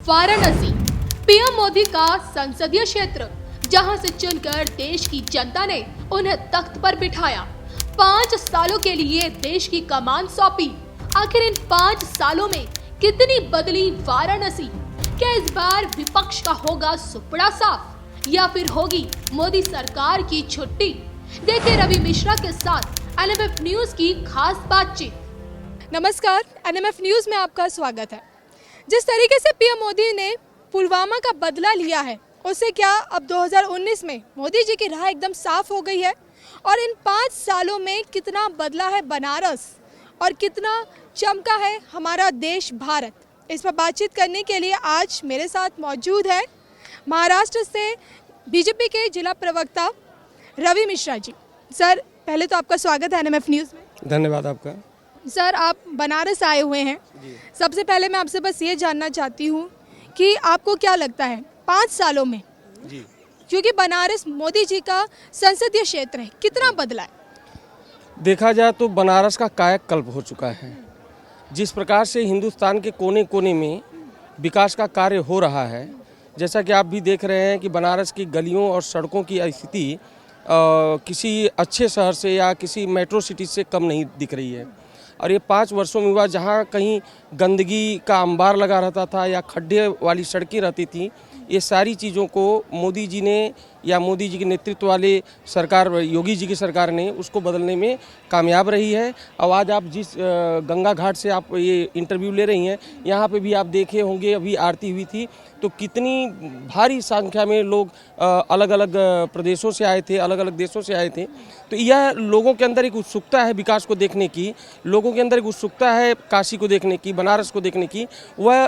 Varanasi PM Modi का संसदीय क्षेत्र, जहां से चुनकर देश की जनता ने उन्हें तख्त पर बिठाया। 5 सालों के लिए देश की कमान सौंपी। आखिर इन 5 सालों में कितनी बदली वाराणसी? क्या इस बार विपक्ष का होगा सुपड़ा साफ या फिर होगी मोदी सरकार की छुट्टी? देखिए रवि मिश्रा के साथ एनएमएफ न्यूज की खास बातचीत। नमस्कार, एनएमएफ न्यूज में आपका स्वागत है। जिस तरीके से पीएम मोदी ने पुलवामा का बदला लिया है, उससे क्या अब 2019 में मोदी जी की राह एकदम साफ हो गई है? और इन 5 सालों में कितना बदला है बनारस और कितना चमका है हमारा देश भारत? इस पर बातचीत करने के लिए आज मेरे साथ मौजूद है महाराष्ट्र से बीजेपी के जिला प्रवक्ता रवि मिश्रा जी। सर, पहले तो आपका स्वागत है एनएमएफ न्यूज़ में। धन्यवाद आपका। सर, आप बनारस आए हुए हैं। सबसे पहले मैं आपसे बस ये जानना चाहती हूँ कि आपको क्या लगता है 5 सालों में जी, क्योंकि बनारस मोदी जी का संसदीय क्षेत्र है, कितना बदला है? देखा जाए तो बनारस का कायाकल्प हो चुका है। जिस प्रकार से हिंदुस्तान के कोने कोने में विकास का कार्य हो रहा है, जैसा कि आप भी देख रहे हैं कि बनारस की गलियों और सड़कों की स्थिति किसी अच्छे शहर से या किसी मेट्रो सिटी से कम नहीं दिख रही है। और ये 5 वर्षों में हुआ, जहाँ कहीं गंदगी का अंबार लगा रहता था या खड्डे वाली सड़कें रहती थी, ये सारी चीज़ों को मोदी जी ने या मोदी जी के नेतृत्व वाले सरकार, योगी जी की सरकार ने उसको बदलने में कामयाब रही है। और आज आप जिस गंगा घाट से आप ये इंटरव्यू ले रही हैं, यहाँ पे भी आप देखे होंगे, अभी आरती हुई थी तो कितनी भारी संख्या में लोग अलग अलग प्रदेशों से आए थे, अलग अलग देशों से आए थे। तो यह लोगों के अंदर एक उत्सुकता है विकास को देखने की, लोगों के अंदर एक उत्सुकता है काशी को देखने की, बनारस को देखने की। वह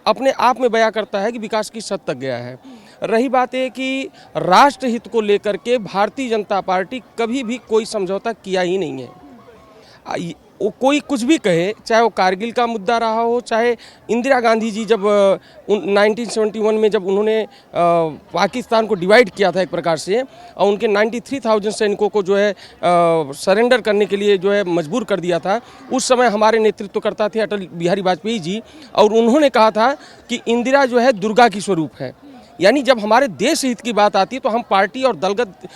अपने आप में बयां करता है कि विकास की सद तक गया है। रही बात है कि राष्ट्रहित को लेकर के भारतीय जनता पार्टी कभी भी कोई समझौता किया ही नहीं है। वो कोई कुछ भी कहे, चाहे वो कारगिल का मुद्दा रहा हो, चाहे इंदिरा गांधी जी जब 1971 में जब उन्होंने पाकिस्तान को डिवाइड किया था एक प्रकार से, और उनके 93,000 सैनिकों को जो है सरेंडर करने के लिए जो है मजबूर कर दिया था। उस समय हमारे नेतृत्वकर्ता थे अटल बिहारी वाजपेयी जी, और उन्होंने कहा था कि इंदिरा जो है दुर्गा की स्वरूप है। यानी जब हमारे देश हित की बात आती है तो हम पार्टी और दलगत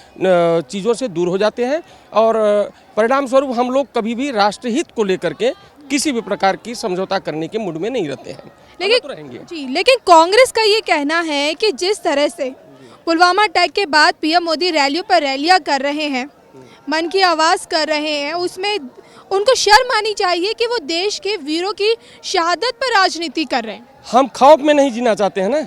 चीज़ों से दूर हो जाते हैं, और परिणाम स्वरूप हम लोग कभी भी राष्ट्रहित को लेकर के किसी भी प्रकार की समझौता करने के मूड में नहीं रहते हैं। लेकिन तो रहेंगे जी, लेकिन कांग्रेस का ये कहना है कि जिस तरह से पुलवामा अटैक के बाद पीएम मोदी रैलियों पर रैलियां कर रहे हैं, मन की आवाज़ कर रहे हैं, उसमें उनको शर्म आनी चाहिए कि वो देश के वीरों की शहादत पर राजनीति कर रहे हैं। हम खौफ में नहीं जीना चाहते हैं ना।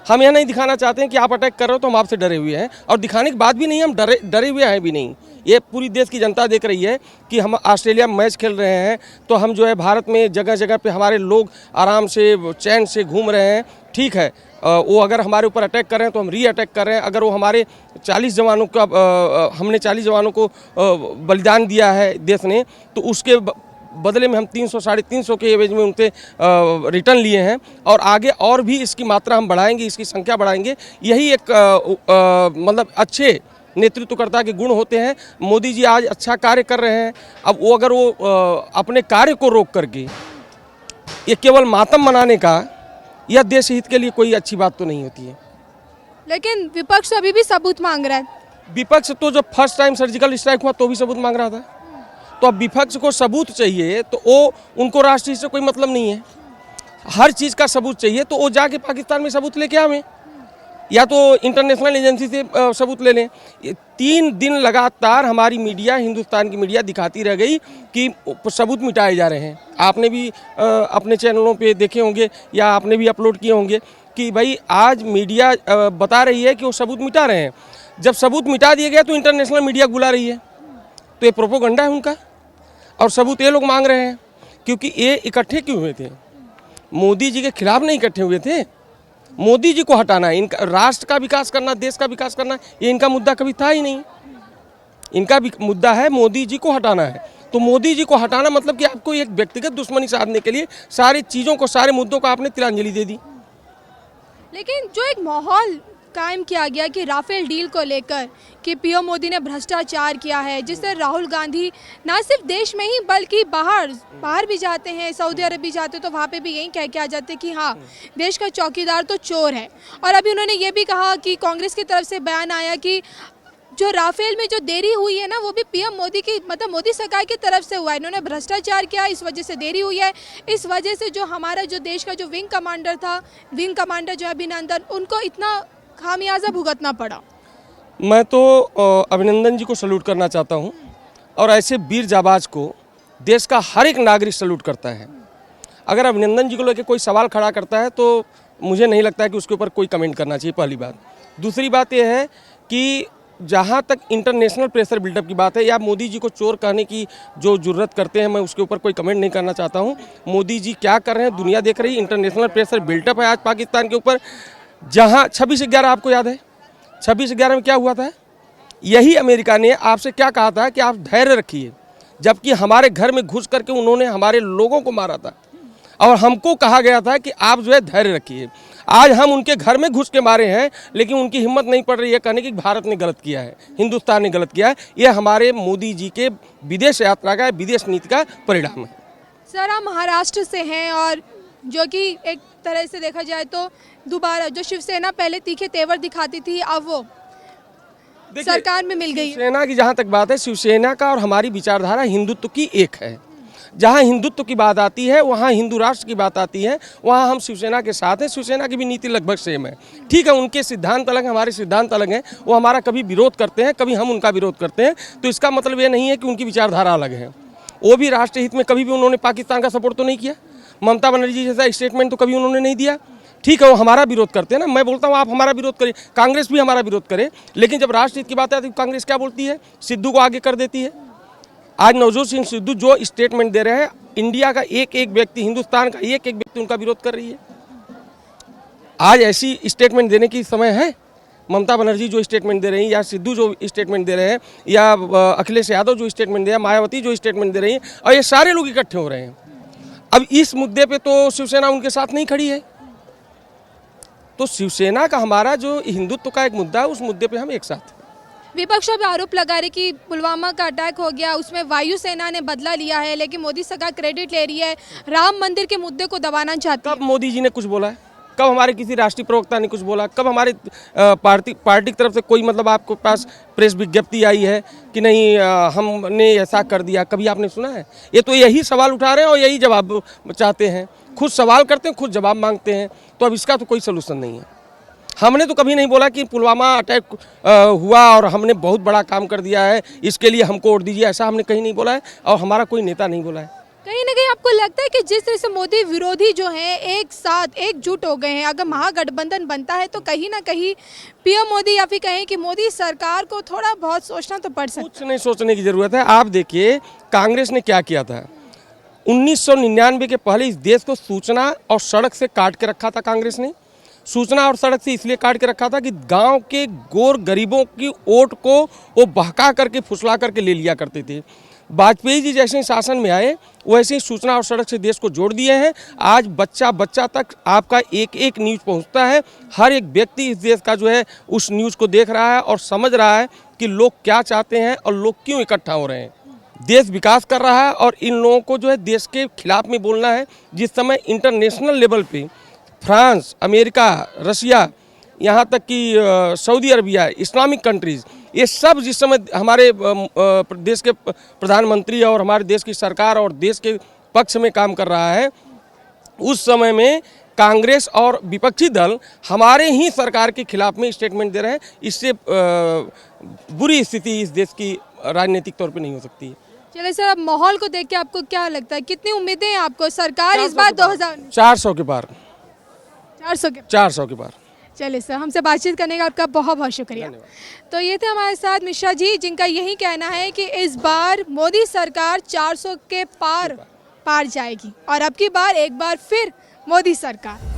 हम यह नहीं दिखाना चाहते हैं कि आप अटैक कर रहे हो तो हम आपसे डरे हुए हैं, और दिखाने की बात भी नहीं, हम डरे हुए हैं भी नहीं। ये पूरी देश की जनता देख रही है कि हम ऑस्ट्रेलिया में मैच खेल रहे हैं तो हम जो है भारत में जगह जगह पे हमारे लोग आराम से चैन से घूम रहे हैं। ठीक है, वो अगर हमारे ऊपर अटैक कर रहे हैं तो हम री अटैक कर रहे हैं। अगर वो हमारे 40 जवानों का हमने 40 जवानों को बलिदान दिया है देश ने, तो उसके बदले में हम 300 साढ़े 300 के एवरेज में उनसे रिटर्न लिए हैं, और आगे और भी इसकी मात्रा हम बढ़ाएंगे, इसकी संख्या बढ़ाएंगे। यही एक मतलब अच्छे नेतृत्वकर्ता के गुण होते हैं। मोदी जी आज अच्छा कार्य कर रहे हैं। अब वो अगर वो अपने कार्य को रोक करके ये केवल मातम मनाने का, यह देश हित के लिए कोई अच्छी बात तो नहीं होती है। लेकिन विपक्ष अभी भी सबूत मांग रहा है। विपक्ष तो जब फर्स्ट टाइम सर्जिकल स्ट्राइक हुआ तो भी सबूत मांग रहा था। तो अब विपक्ष को सबूत चाहिए तो वो उनको राष्ट्र हित से कोई मतलब नहीं है। हर चीज़ का सबूत चाहिए तो वो जाके पाकिस्तान में सबूत लेके आवें, या तो इंटरनेशनल एजेंसी से सबूत ले लें। 3 दिन लगातार हमारी मीडिया, हिंदुस्तान की मीडिया दिखाती रह गई कि सबूत मिटाए जा रहे हैं। आपने भी अपने चैनलों पे देखे होंगे या आपने भी अपलोड किए होंगे कि भाई आज मीडिया बता रही है कि वो सबूत मिटा रहे हैं। जब सबूत मिटा दिया गया तो इंटरनेशनल मीडिया बुला रही है, तो ये प्रोपोगंडा है उनका, और सबूत ये लोग मांग रहे हैं। क्योंकि ये इकट्ठे क्यों हुए थे? मोदी जी के खिलाफ नहीं इकट्ठे हुए थे। मोदी जी को हटाना है, इनका राष्ट्र का विकास करना, देश का विकास करना, ये इनका मुद्दा कभी था ही नहीं। इनका मुद्दा है मोदी जी को हटाना है। तो मोदी जी को हटाना मतलब कि आपको एक व्यक्तिगत दुश्मनी साधने के लिए सारी चीज़ों को, सारे मुद्दों को आपने तिलांजलि दे दी। लेकिन जो एक माहौल कायम किया गया कि राफेल डील को लेकर कि पीएम मोदी ने भ्रष्टाचार किया है, जिससे राहुल गांधी ना सिर्फ देश में ही बल्कि बाहर भी जाते हैं, सऊदी अरब भी जाते हैं, तो वहाँ पे भी यही कह के आ जाते हैं कि हाँ, देश का चौकीदार तो चोर है। और अभी उन्होंने ये भी कहा कि कांग्रेस की तरफ से बयान आया कि जो राफेल में जो देरी हुई है ना, वो भी पीएम मोदी की मतलब मोदी सरकार की तरफ से हुआ है। इन्होंने भ्रष्टाचार किया, इस वजह से देरी हुई है। इस वजह से जो हमारा जो देश का जो विंग कमांडर था, विंग कमांडर जो अभिनंदन, उनको इतना खामियाजा भुगतना पड़ा। मैं तो अभिनंदन जी को सल्यूट करना चाहता हूं, और ऐसे वीर जाबाज को देश का हर एक नागरिक सल्यूट करता है। अगर अभिनंदन जी को लेकर कोई सवाल खड़ा करता है तो मुझे नहीं लगता है कि उसके ऊपर कोई कमेंट करना चाहिए, पहली बात। दूसरी बात यह है कि जहाँ तक इंटरनेशनल प्रेशर बिल्डअप की बात है, या मोदी जी को चोर कहने की जो जुर्रत करते हैं, मैं उसके ऊपर कोई कमेंट नहीं करना चाहता हूँ। मोदी जी क्या कर रहे हैं दुनिया देख रही है। इंटरनेशनल प्रेशर बिल्डअप है आज पाकिस्तान के ऊपर। जहाँ 26/11 आपको याद है, 26/11 में क्या हुआ था? यही अमेरिका ने आपसे क्या कहा था कि आप धैर्य रखिए, जबकि हमारे घर में घुस करके उन्होंने हमारे लोगों को मारा था, और हमको कहा गया था कि आप जो है धैर्य रखिए। आज हम उनके घर में घुस के मारे हैं, लेकिन उनकी हिम्मत नहीं पड़ रही है कहने की भारत ने गलत किया है, हिंदुस्तान ने गलत किया है। ये हमारे मोदी जी के विदेश यात्रा का, विदेश नीति का परिणाम है। सर, आप महाराष्ट्र से हैं, और जो कि एक तरह से देखा जाए तो दोबारा जो शिवसेना पहले तीखे तेवर दिखाती थी, अब वो सरकार में मिल गई। शिवसेना की जहाँ तक बात है, शिवसेना का और हमारी विचारधारा हिंदुत्व की एक है। जहाँ हिंदुत्व की बात आती है, वहाँ हिंदू राष्ट्र की बात आती है, वहाँ हम शिवसेना के साथ हैं। शिवसेना की भी नीति लगभग सेम है। ठीक है, उनके सिद्धांत अलग हैं, हमारे सिद्धांत अलग हैं। वो हमारा कभी विरोध करते हैं, कभी हम उनका विरोध करते हैं, तो इसका मतलब ये नहीं है कि उनकी विचारधारा अलग है। वो भी राष्ट्र हित में कभी भी उन्होंने पाकिस्तान का सपोर्ट तो नहीं किया। ममता बनर्जी जैसा स्टेटमेंट तो कभी उन्होंने नहीं दिया। ठीक है, वो हमारा विरोध करते हैं ना। मैं बोलता हूँ आप हमारा विरोध करें, कांग्रेस भी हमारा विरोध करे, लेकिन जब राष्ट्र हित की बात आती है तो कांग्रेस क्या बोलती है? सिद्धू को आगे कर देती है। आज नवजोत सिंह सिद्धू जो स्टेटमेंट दे रहे हैं, इंडिया का एक एक व्यक्ति, हिंदुस्तान का एक एक व्यक्ति उनका विरोध कर रही है। आज ऐसी स्टेटमेंट देने की समय है? ममता बनर्जी जो स्टेटमेंट दे रही हैं, या सिद्धू जो स्टेटमेंट दे रहे हैं, या अखिलेश यादव जो स्टेटमेंट दे रहे हैं, मायावती जो स्टेटमेंट दे रही हैं, और ये सारे लोग इकट्ठे हो रहे हैं। अब इस मुद्दे पे तो शिवसेना उनके साथ नहीं खड़ी है। तो शिवसेना का हमारा जो हिंदुत्व का एक मुद्दा है, उस मुद्दे पे हम एक साथ हैं। विपक्ष अब आरोप लगा रहे कि पुलवामा का अटैक हो गया, उसमें वायुसेना ने बदला लिया है, लेकिन मोदी सरकार क्रेडिट ले रही है, राम मंदिर के मुद्दे को दबाना चाहती है। कब मोदी जी ने कुछ बोला है? कब हमारे किसी राष्ट्रीय प्रवक्ता ने कुछ बोला? कब हमारे पार्टी की तरफ से कोई मतलब आपके पास प्रेस विज्ञप्ति आई है कि नहीं हमने ऐसा कर दिया? कभी आपने सुना है? ये तो यही सवाल उठा रहे हैं और यही जवाब चाहते हैं। खुद सवाल करते हैं, खुद जवाब मांगते हैं। तो अब इसका तो कोई सलूशन नहीं है। हमने तो कभी नहीं बोला कि पुलवामा अटैक हुआ और हमने बहुत बड़ा काम कर दिया है, इसके लिए हमको वोट दीजिए, ऐसा हमने कहीं नहीं बोला है, और हमारा कोई नेता नहीं बोला है। कहीं ना कहीं आपको लगता है कि जिस तरह से मोदी विरोधी जो हैं एक साथ एकजुट हो गए हैं, अगर महागठबंधन बनता है तो कहीं ना कहीं पीएम मोदी, या फिर कहें कि मोदी सरकार को थोड़ा बहुत सोचना तो पड़ सकता है? कुछ नहीं सोचने की जरूरत है। आप देखिए कांग्रेस ने क्या किया था। 1999 के पहले इस देश को सूचना और सड़क से काट के रखा था कांग्रेस ने। सूचना और सड़क से इसलिए काट के रखा था कि गांव के गोर गरीबों की वोट को वो बहका करके, फुसला करके ले लिया करते थे। वाजपेयी जी जैसे शासन में आए, वैसे ही सूचना और सड़क से देश को जोड़ दिए हैं। आज बच्चा बच्चा तक आपका एक एक न्यूज़ पहुंचता है। हर एक व्यक्ति इस देश का जो है उस न्यूज़ को देख रहा है और समझ रहा है कि लोग क्या चाहते हैं और लोग क्यों इकट्ठा हो रहे हैं। देश विकास कर रहा है और इन लोगों को जो है देश के खिलाफ में बोलना है। जिस समय इंटरनेशनल लेवल पे फ्रांस, अमेरिका, रसिया, यहाँ तक कि सऊदी अरबिया, इस्लामिक कंट्रीज़, ये सब जिस समय हमारे देश के प्रधानमंत्री और हमारे देश की सरकार और देश के पक्ष में काम कर रहा है, उस समय में कांग्रेस और विपक्षी दल हमारे ही सरकार के खिलाफ में स्टेटमेंट दे रहे हैं। इससे बुरी स्थिति इस देश की राजनीतिक तौर पे नहीं हो सकती है। चलिए सर, अब माहौल को देख के आपको क्या लगता है, कितनी उम्मीदें हैं आपको? सरकार इस बार 400 के पार 400 के पार। चलिए सर, हमसे बातचीत करने का आपका बहुत बहुत शुक्रिया। तो ये थे हमारे साथ मिश्रा जी, जिनका यही कहना है कि इस बार मोदी सरकार 400 के पार जाएगी, और अब की बार एक बार फिर मोदी सरकार।